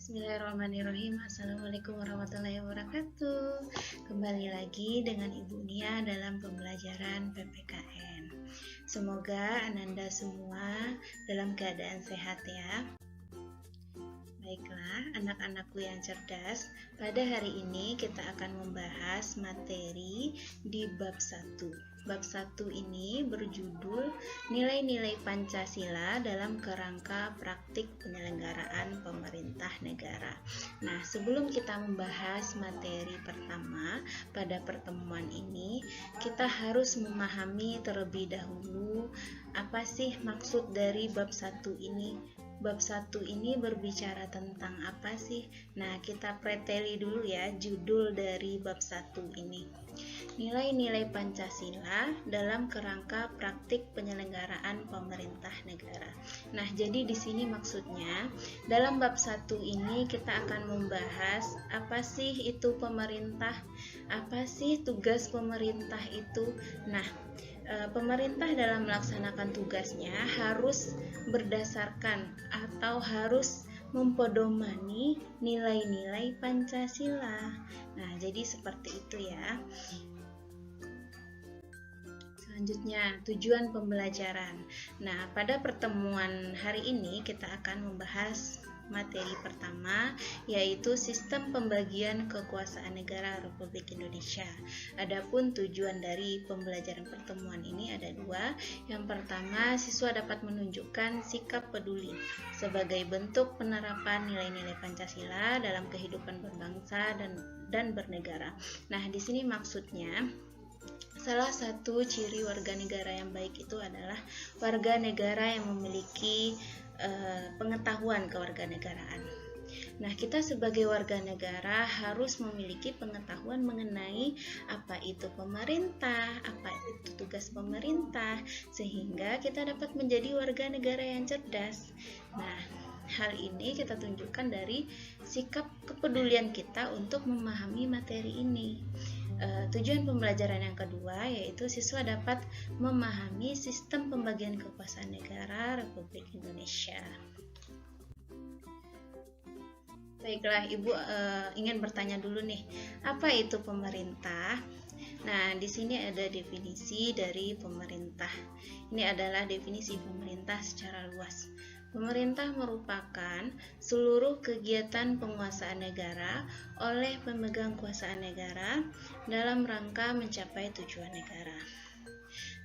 Bismillahirrahmanirrahim. Assalamualaikum warahmatullahi wabarakatuh. Kembali lagi dengan Ibu Nia dalam pembelajaran PPKN. Semoga Ananda semua dalam keadaan sehat ya. Baiklah, anak-anakku yang cerdas, pada hari ini kita akan membahas materi di bab 1. Bab 1 ini berjudul Nilai-nilai Pancasila dalam Kerangka Praktik Penyelenggaraan Pemerintah Negara. Nah, sebelum kita membahas materi pertama pada pertemuan ini, kita harus memahami terlebih dahulu apa sih maksud dari bab 1 ini. Bab 1 ini berbicara tentang apa sih? Nah, kita preteli dulu ya judul dari bab 1 ini. Nilai-nilai Pancasila dalam kerangka praktik penyelenggaraan pemerintah negara. Nah, jadi di sini maksudnya dalam bab 1 ini kita akan membahas apa sih itu pemerintah? Apa sih tugas pemerintah itu? Nah, pemerintah dalam melaksanakan tugasnya harus berdasarkan atau harus mempedomani nilai-nilai Pancasila. Nah, jadi seperti itu ya. Selanjutnya, tujuan pembelajaran. Nah, pada pertemuan hari ini kita akan membahas materi pertama, yaitu sistem pembagian kekuasaan negara Republik Indonesia. Adapun tujuan dari pembelajaran pertemuan ini ada dua. Yang pertama, siswa dapat menunjukkan sikap peduli sebagai bentuk penerapan nilai-nilai Pancasila dalam kehidupan berbangsa dan bernegara. Nah, di sini maksudnya salah satu ciri warga negara yang baik itu adalah warga negara yang memiliki pengetahuan kewarganegaraan. Nah, kita sebagai warga negara harus memiliki pengetahuan mengenai apa itu pemerintah, apa itu tugas pemerintah, sehingga kita dapat menjadi warga negara yang cerdas. Nah, hal ini kita tunjukkan dari sikap kepedulian kita untuk memahami materi ini. Tujuan pembelajaran yang kedua yaitu siswa dapat memahami sistem pembagian kekuasaan negara Republik Indonesia. Baiklah, Ibu ingin bertanya dulu nih, apa itu pemerintah? Nah, di sini ada definisi dari pemerintah. Ini adalah definisi pemerintah secara luas. Pemerintah merupakan seluruh kegiatan penguasaan negara oleh pemegang kuasaan negara dalam rangka mencapai tujuan negara.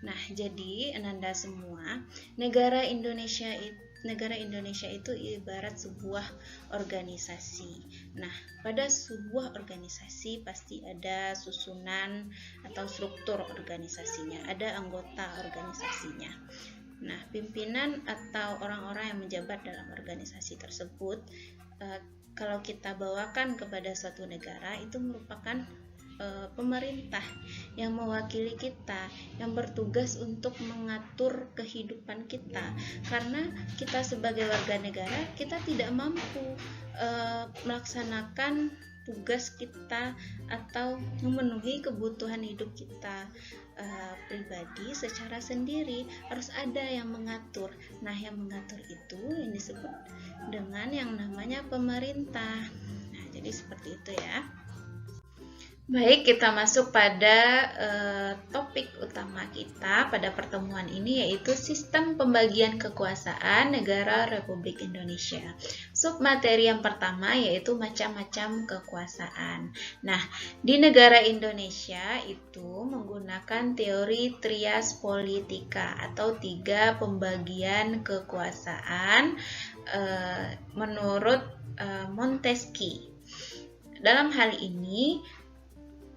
Nah, jadi Ananda semua, negara Indonesia itu ibarat sebuah organisasi. Nah, pada sebuah organisasi pasti ada susunan atau struktur organisasinya, ada anggota organisasinya. Nah, pimpinan atau orang-orang yang menjabat dalam organisasi tersebut, kalau kita bawakan kepada suatu negara, itu merupakan pemerintah yang mewakili kita, yang bertugas untuk mengatur kehidupan kita. Karena kita sebagai warga negara, kita tidak mampu melaksanakan tugas kita atau memenuhi kebutuhan hidup kita pribadi secara sendiri, harus ada yang mengatur. Nah, yang mengatur itu yang disebut dengan yang namanya pemerintah. Nah, jadi seperti itu ya. Baik, kita masuk pada topik utama kita pada pertemuan ini, yaitu sistem pembagian kekuasaan negara Republik Indonesia. Submateri yang pertama yaitu macam-macam kekuasaan. Nah, di negara Indonesia itu menggunakan teori trias politika atau 3 pembagian kekuasaan menurut Montesquieu. Dalam hal ini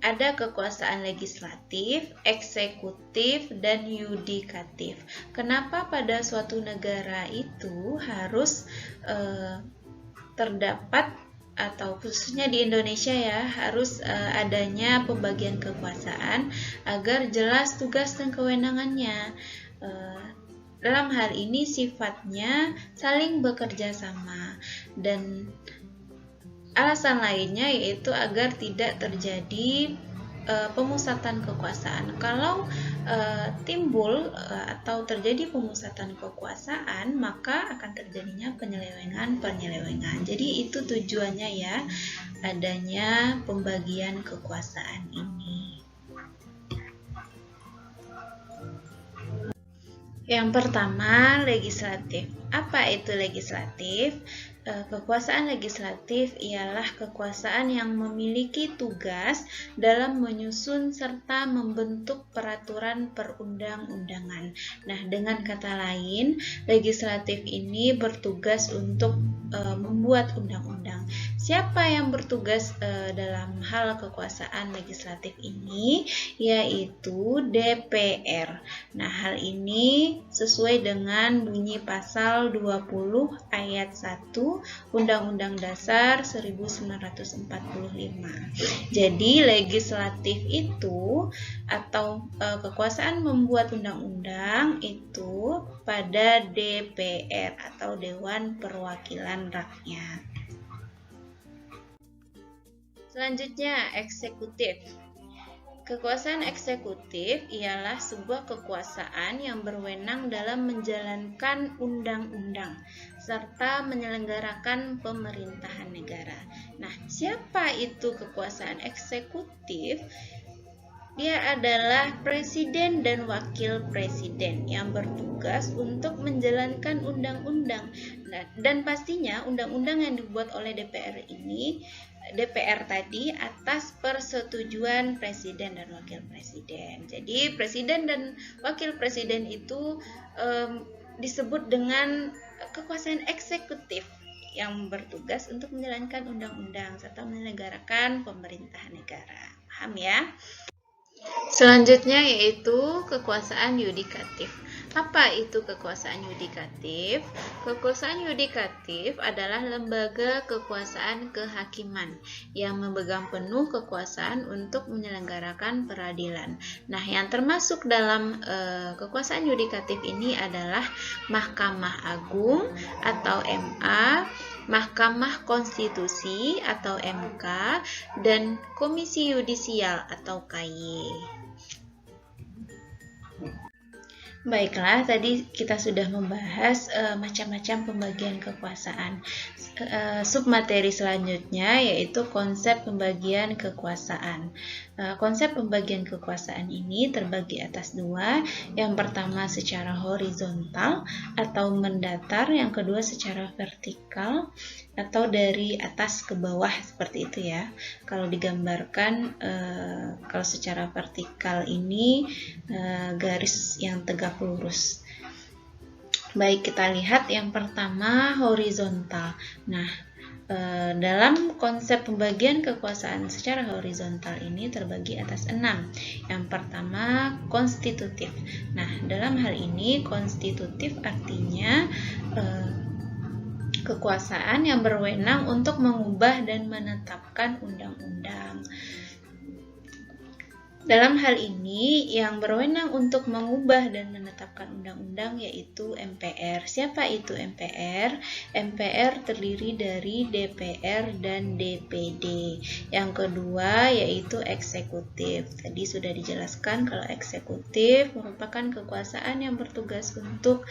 ada kekuasaan legislatif, eksekutif, dan yudikatif. Kenapa pada suatu negara itu harus terdapat, atau khususnya di Indonesia ya, harus adanya pembagian kekuasaan agar jelas tugas dan kewenangannya. Dalam hal ini sifatnya saling bekerja sama, dan alasan lainnya yaitu agar tidak terjadi pemusatan kekuasaan. Kalau timbul atau terjadi pemusatan kekuasaan, maka akan terjadinya penyelewengan. Jadi itu tujuannya ya, adanya pembagian kekuasaan ini. Yang pertama, legislatif. Apa itu legislatif? Kekuasaan legislatif ialah kekuasaan yang memiliki tugas dalam menyusun serta membentuk peraturan perundang-undangan. Nah, dengan kata lain, legislatif ini bertugas untuk membuat undang-undang. Siapa yang bertugas dalam hal kekuasaan legislatif ini? Yaitu DPR. Nah, hal ini sesuai dengan bunyi pasal 20 ayat 1 Undang-Undang Dasar 1945. Jadi legislatif itu atau kekuasaan membuat undang-undang itu pada DPR atau Dewan Perwakilan Rakyat. Selanjutnya, eksekutif. Kekuasaan eksekutif ialah sebuah kekuasaan yang berwenang dalam menjalankan undang-undang serta menyelenggarakan pemerintahan negara. Nah, siapa itu kekuasaan eksekutif? Dia adalah presiden dan wakil presiden yang bertugas untuk menjalankan undang-undang. Dan pastinya undang-undang yang dibuat oleh DPR tadi atas persetujuan presiden dan wakil presiden. Jadi presiden dan wakil presiden itu disebut dengan kekuasaan eksekutif yang bertugas untuk menjalankan undang-undang serta menyelenggarakan pemerintahan negara. Paham ya? Selanjutnya yaitu kekuasaan yudikatif. Apa itu kekuasaan yudikatif? Kekuasaan yudikatif adalah lembaga kekuasaan kehakiman yang memegang penuh kekuasaan untuk menyelenggarakan peradilan. Nah, yang termasuk dalam kekuasaan yudikatif ini adalah Mahkamah Agung atau MA, Mahkamah Konstitusi atau MK, dan Komisi Yudisial atau KY. Baiklah, tadi kita sudah membahas macam-macam pembagian kekuasaan. Submateri selanjutnya yaitu konsep pembagian kekuasaan. Konsep pembagian kekuasaan ini terbagi atas dua. Yang pertama secara horizontal atau mendatar, yang kedua secara vertikal atau dari atas ke bawah, seperti itu ya. Kalau digambarkan, kalau secara vertikal ini garis yang tegak lurus. Baik, kita lihat yang pertama horizontal. Nah, dalam konsep pembagian kekuasaan secara horizontal ini terbagi atas 6. Yang pertama konstitutif. Nah, dalam hal ini konstitutif artinya kekuasaan yang berwenang untuk mengubah dan menetapkan undang-undang. Dalam hal ini, yang berwenang untuk mengubah dan menetapkan undang-undang yaitu MPR. Siapa itu MPR? MPR terdiri dari DPR dan DPD. Yang kedua yaitu eksekutif. Tadi sudah dijelaskan kalau eksekutif merupakan kekuasaan yang bertugas untuk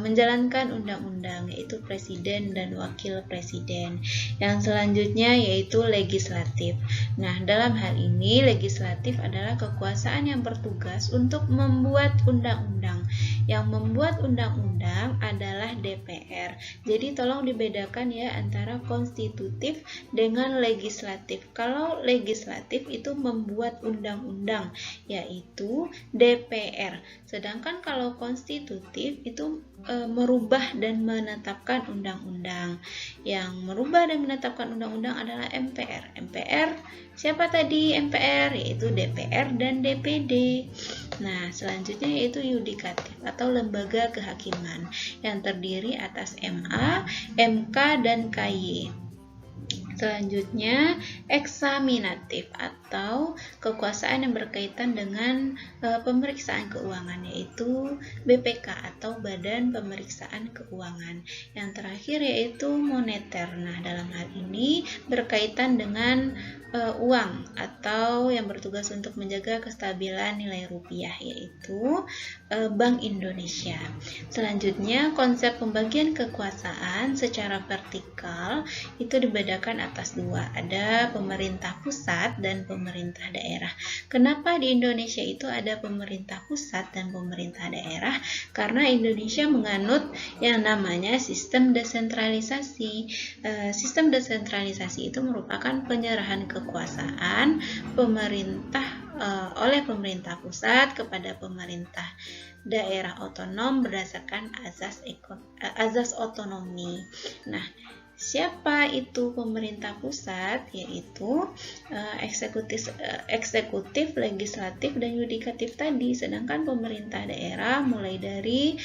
menjalankan undang-undang, yaitu presiden dan wakil presiden. Yang selanjutnya yaitu legislatif. Nah, dalam hal ini legislatif adalah kekuasaan yang bertugas untuk membuat undang-undang. Yang membuat undang-undang adalah DPR. Jadi tolong dibedakan ya antara konstitutif dengan legislatif. Kalau legislatif itu membuat undang-undang, yaitu DPR. Sedangkan kalau konstitutif itu merubah dan menetapkan undang-undang. Yang merubah dan menetapkan undang-undang adalah MPR. MPR, siapa tadi MPR? Yaitu DPR dan DPD. Nah, selanjutnya yaitu yudikatif atau lembaga kehakiman yang terdiri atas MA, MK, dan KY. Selanjutnya, eksaminatif atau kekuasaan yang berkaitan dengan pemeriksaan keuangan, yaitu BPK atau Badan Pemeriksaan Keuangan. Yang terakhir yaitu moneter. Nah, dalam hal ini berkaitan dengan uang atau yang bertugas untuk menjaga kestabilan nilai rupiah, yaitu Bank Indonesia. Selanjutnya, konsep pembagian kekuasaan secara vertikal itu dibedakan atas dua, ada pemerintah pusat dan pemerintah daerah. Kenapa di Indonesia itu ada pemerintah pusat dan pemerintah daerah? Karena Indonesia menganut yang namanya sistem desentralisasi. Sistem desentralisasi itu merupakan penyerahan kekuasaan pemerintah oleh pemerintah pusat kepada pemerintah daerah otonom berdasarkan azas otonomi. Nah, siapa itu pemerintah pusat? Yaitu eksekutif, legislatif, dan yudikatif tadi. Sedangkan pemerintah daerah mulai dari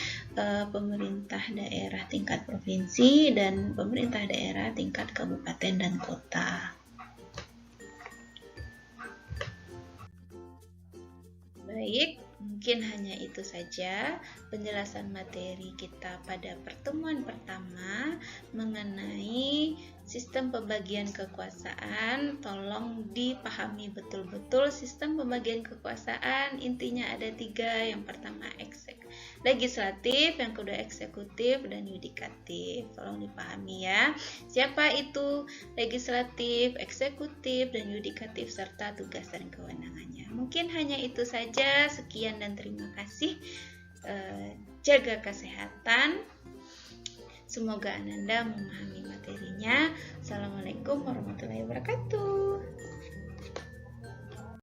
pemerintah daerah tingkat provinsi dan pemerintah daerah tingkat kabupaten dan kota. Baik, mungkin hanya itu saja penjelasan materi kita pada pertemuan pertama mengenai sistem pembagian kekuasaan. Tolong dipahami betul-betul sistem pembagian kekuasaan. Intinya ada 3. Yang pertama legislatif, yang kedua eksekutif, dan yudikatif. Tolong dipahami ya. Siapa itu legislatif, eksekutif, dan yudikatif, serta tugas dan kewenangannya. Mungkin hanya itu saja. Sekian dan terima kasih. Jaga kesehatan. Semoga Ananda memahami materinya. Assalamualaikum warahmatullahi wabarakatuh.